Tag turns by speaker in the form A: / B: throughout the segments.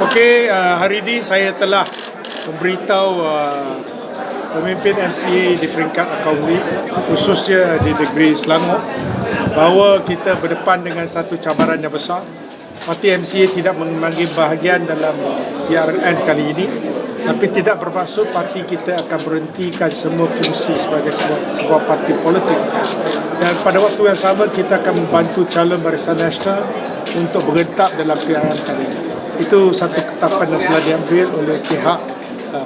A: Okey, hari ini saya telah memberitahu pemimpin MCA di peringkat akaunti, khususnya di negeri Selangor, bahawa kita berdepan dengan satu cabaran yang besar. Parti MCA tidak mengambil bahagian dalam PRN kali ini, tapi tidak bermaksud parti kita akan berhentikan semua fungsi sebagai sebuah parti politik. Dan pada waktu yang sama kita akan membantu calon Barisan Nasional untuk bergetap dalam PRN kali ini. Itu satu ketetapan yang telah diambil oleh pihak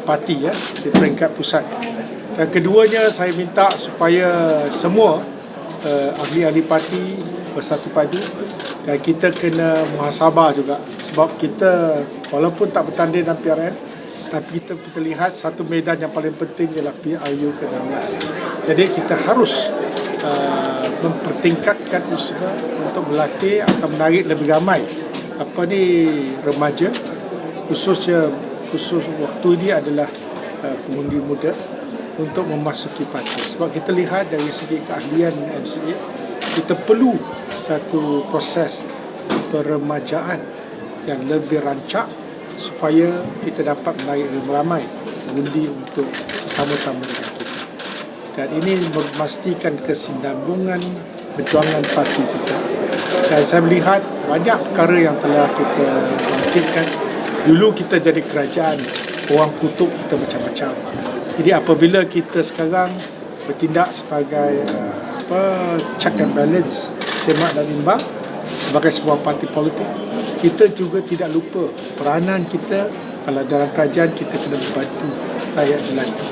A: parti di peringkat pusat. Dan keduanya, saya minta supaya semua ahli-ahli parti bersatu padu dan kita kena muhasabah juga, sebab kita walaupun tak bertanding dalam PRN, tapi kita lihat satu medan yang paling penting ialah PRU ke-16. Jadi kita harus mempertingkatkan usaha untuk melatih atau menarik lebih ramai remaja, khusus waktu ini adalah pengundi muda untuk memasuki parti. Sebab kita lihat dari segi keahlian MCA, kita perlu satu proses peremajaan yang lebih rancak supaya kita dapat menarik lebih ramai pengundi untuk bersama-sama dengan kita. Dan ini memastikan kesinambungan perjuangan parti kita. Dan saya melihat banyak perkara yang telah kita bangkitkan. Dulu kita jadi kerajaan, orang kutuk kita macam-macam. Jadi apabila kita sekarang bertindak sebagai check and balance, semak dan imbang sebagai sebuah parti politik, kita juga tidak lupa peranan kita. Kalau dalam kerajaan, kita kena membantu rakyat jelata.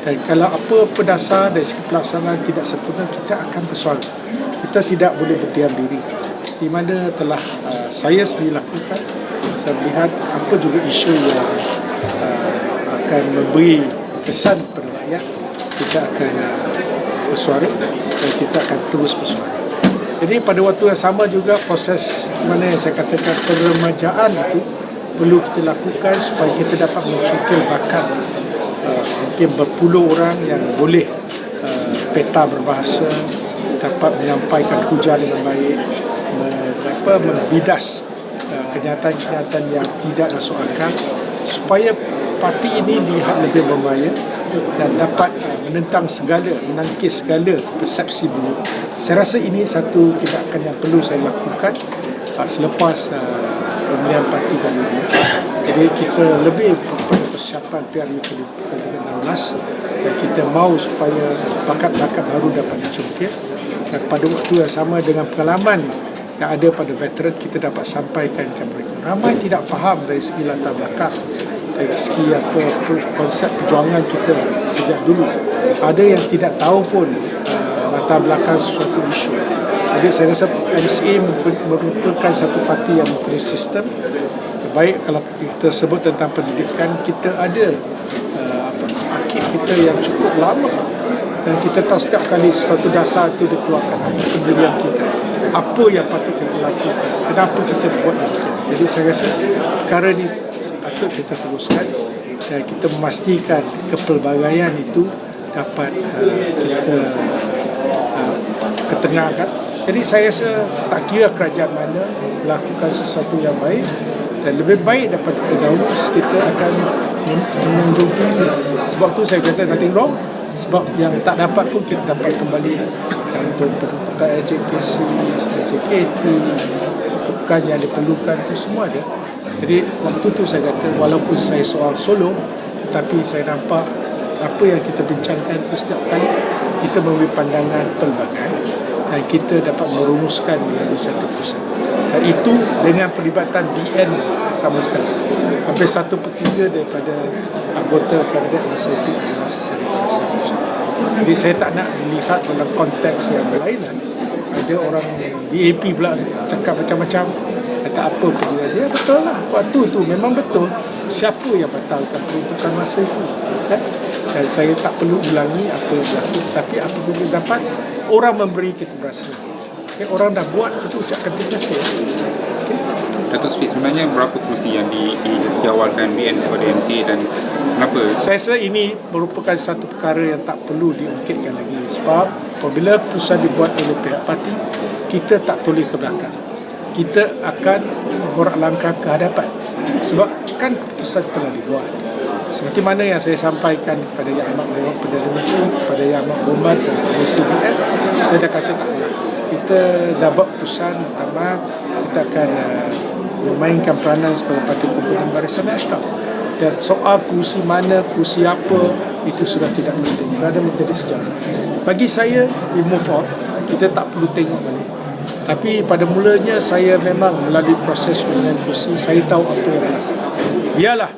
A: Dan kalau apa-apa dasar dari segi pelaksanaan tidak sempurna, kita akan bersuara. Kita tidak boleh berdiam diri. Di mana telah saya sendiri lakukan, saya melihat apa juga isu yang akan memberi kesan kepada rakyat, kita akan bersuara dan kita akan terus bersuara. Jadi pada waktu yang sama juga, proses mana yang saya katakan peremajaan itu perlu kita lakukan supaya kita dapat mencukil bakat mungkin berpuluh orang yang boleh peta berbahasa, dapat menyampaikan hujah dengan baik, membidas kenyataan-kenyataan yang tidak masuk akal, supaya parti ini dilihat lebih berbahaya dan dapat menangkis segala persepsi buruk. Saya rasa ini satu tindakan yang perlu saya lakukan selepas pemilihan parti kali ini. Jadi kita lebih kepada persiapan PRU ke-16 dan kita mahu supaya bakat-bakat baru dapat dicungkil, dan pada waktu yang sama dengan pengalaman yang ada pada veteran, kita dapat sampaikan kepada mereka. Ramai tidak faham dari segi latar belakang, dari segi konsep perjuangan kita sejak dulu. Ada yang tidak tahu pun latar belakang suatu isu. Jadi saya rasa MCA merupakan satu parti yang mempunyai sistem. Baik kalau kita sebut tentang pendidikan, kita ada akid kita yang cukup lama. Dan kita tahu setiap kali suatu dasar itu dikeluarkan, apa pendirian kita, apa yang patut kita lakukan, kenapa kita buat demikian. Jadi saya rasa perkara ini patut kita teruskan dan kita memastikan kepelbagaian itu dapat kita ketengahkan. Jadi saya rasa tak kira kerajaan mana melakukan sesuatu yang baik, dan lebih baik dapat kita dahulu, kita akan menunjuk tinggi. Sebab tu saya kata nothing wrong. Sebab yang tak dapat pun kita dapat kembali untuk peruntukan SJKC, SJKT, peruntukan yang diperlukan itu semua ada. Jadi waktu tu saya kata, walaupun saya soal solo, tetapi saya nampak apa yang kita bincangkan itu setiap kali kita memberi pandangan pelbagai dan kita dapat merumuskan melalui satu pusat. Dan itu dengan pelibatan BN sama sekali. Hampir 1/3 daripada anggota kabinet masa itu adalah dari Barisan Nasional. Jadi saya tak nak dilihat dalam konteks yang berlainan. Ada orang DAP pula cakap macam-macam, kata apa perjuangan dia. Betul lah, waktu tu memang betul. Siapa yang batalkan peruntukan masa itu? Dan saya tak perlu ulangi apa yang berlaku. Tapi apabila dapat orang memberi, kita berasa. Orang dah buat, kita ucapkan terima kasih. Okay?
B: Datuk Seri, sebenarnya berapa kerusi yang dijawalkan BN kepada NCA dan kenapa?
A: Saya rasa ini merupakan satu perkara yang tak perlu diungkitkan lagi, sebab apabila keputusan dibuat oleh pihak parti, kita tak toleh ke belakang, kita akan berak langkah ke hadapan, sebab kan keputusan telah dibuat. Seperti mana yang saya sampaikan kepada Yang Amat Berhormat Perdana Menteri, kepada Yang Amat Berhormat dan Pengurusi BN, saya dah kata tak apalah, kita dah buat keputusan, pertama kita akan memainkan peranan sebagai parti komponen Barisan Nasional. Dan soal kursi mana, kursi apa, itu sudah tidak penting, kerana menjadi sejarah. Bagi saya, we move on, kita tak perlu tengok balik. Tapi pada mulanya saya memang melalui proses pemilihan kursi, saya tahu apa yang berlaku. Biarlah